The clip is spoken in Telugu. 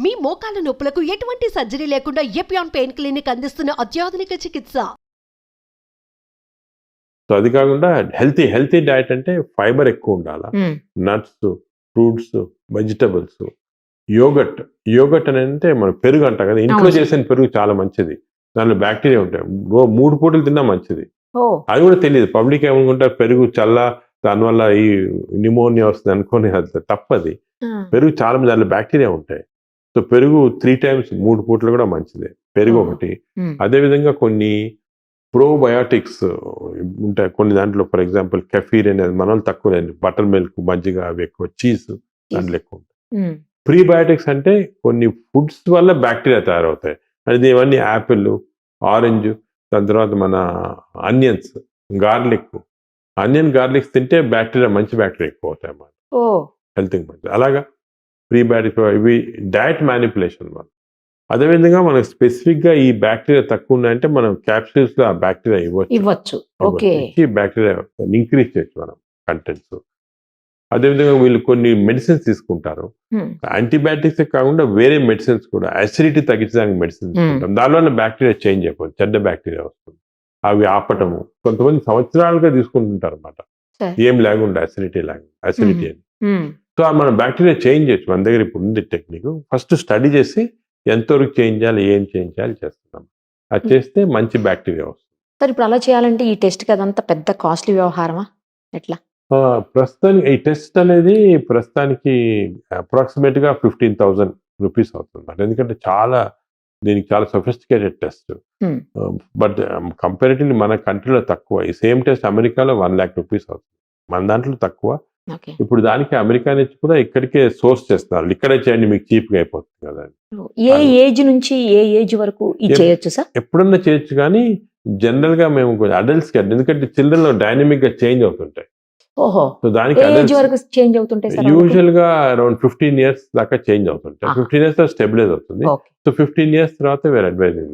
మీ మోకాల నొప్పులకు ఎటువంటి సర్జరీ లేకుండా ఎపియాన్ పెయిన్ క్లినిక్ అందిస్తున్న అత్యాధునిక చికిత్స. సో అది కాకుండా హెల్తీ డైట్ అంటే ఫైబర్ ఎక్కువ ఉండాలా, నట్స్, ఫ్రూట్స్, వెజిటబుల్స్, యోగట్ అని అంటే మన పెరుగు అంటాం కదా, ఇంట్లో చేసిన పెరుగు చాలా మంచిది, దానిలో బ్యాక్టీరియా ఉంటాయి, 3 పూటలు తిన్నా మంచిది. అది కూడా తెలియదు, పబ్లిక్ ఏమనుకుంటారు పెరుగు చల్ల దానివల్ల ఈ న్యూమోనియా వస్తుంది అనుకోని, అది తప్పది. పెరుగు చాలా మంది దానిలో బ్యాక్టీరియా ఉంటాయి. సో పెరుగు 3 times 3 పూటలు కూడా మంచిదే, పెరుగు ఒకటి. అదేవిధంగా కొన్ని ప్రోబయాటిక్స్ ఉంటాయి కొన్ని దాంట్లో, ఫర్ ఎగ్జాంపుల్ కెఫీర్ అనేది మన వాళ్ళు తక్కువ లేదు, బటర్ మిల్క్, మజ్జిగ అవి ఎక్కువ, చీజ్ దాంట్లో ఎక్కువ ఉంటాయి. ప్రీబయాటిక్స్ అంటే కొన్ని ఫుడ్స్ వల్ల బ్యాక్టీరియా తయారవుతాయి, అది ఇవన్నీ యాపిల్, ఆరెంజ్, దాని తర్వాత మన ఆనియన్స్, గార్లిక్స్ తింటే బ్యాక్టీరియా, మంచి బ్యాక్టీరియా ఎక్కువ అవుతాయి అన్నమాట, హెల్త్కి మంచిది. అలాగా ప్రీబయాటిక్ ఇవి డయట్ మ్యానిపులేషన్ వల్ల. అదేవిధంగా మనకు స్పెసిఫిక్గా ఈ బ్యాక్టీరియా తక్కువ ఉన్నాయంటే మనం క్యాప్సూల్స్లో ఆ బ్యాక్టీరియా ఇవ్వచ్చు, బ్యాక్టీరియా ఇంక్రీజ్ చేయొచ్చు మనం కంటెంట్స్. అదేవిధంగా వీళ్ళు కొన్ని మెడిసిన్స్ తీసుకుంటారు, యాంటీబయాటిక్స్ కాకుండా వేరే మెడిసిన్స్ కూడా, అసిడిటీ తగ్గించడానికి మెడిసిన్స్ తీసుకుంటాం, దానివల్ల బ్యాక్టీరియా చేంజ్ అయిపోతుంది, చెడ్డ బ్యాక్టీరియా వస్తుంది, అవి ఆపటము. కొంతమంది సంవత్సరాలుగా తీసుకుంటుంటారు అనమాట, ఏం లేకుండా అసిడిటీ అని. సో మనం బ్యాక్టీరియా చేంజ్ చేయొచ్చు, మన దగ్గర ఇప్పుడు ఉంది టెక్నిక్. ఫస్ట్ స్టడీ చేసి ఎంతవరకు చేంజ్ చేయాలి, ఏం చేంజ్ చేయాలి చేస్తున్నాం, అది చేస్తే మంచి బ్యాక్టీరియా వస్తుంది. సార్ ఇప్పుడు అలా చేయాలంటే ఈ టెస్ట్ కదంతా పెద్ద కాస్ట్లీ వ్యవహారమా ఎట్లా? ప్రస్తుతానికి ఈ టెస్ట్ అనేది ప్రస్తుతానికి అప్రాక్సిమేట్గా 15,000 రూపీస్ అవుతుంది, ఎందుకంటే దీనికి చాలా సొఫిస్టికేటెడ్ టెస్ట్. బట్ కంపారిటివ్లీ మన కంట్రీలో తక్కువ. ఈ సేమ్ టెస్ట్ అమెరికాలో 1 lakh రూపీస్ అవుతుంది, మన దాంట్లో తక్కువ. ఇప్పుడు దానికి అమెరికా నుంచి కూడా ఇక్కడికే సోర్స్ చేస్తున్నారు, ఇక్కడే చేయండి మీకు చీప్గా అయిపోతుంది కదా. ఏ ఏజ్ నుంచి ఏ ఏజ్ వరకు చేయొచ్చు సార్? ఎప్పుడన్నా చేయొచ్చు, కానీ జనరల్ గా మేము అడల్ట్స్ కి, ఎందుకంటే చిల్డ్రన్ లో డైనమిక్ గా చేంజ్ అవుతుంటాయి. సో దానికి యూజువల్ గా అరౌండ్ 15 years దాకా చేంజ్ అవుతుంటాయి. 15 years స్టెబిలైజ్ అవుతుంది. సో 15 years తర్వాత వేరే అడ్వైజింగ్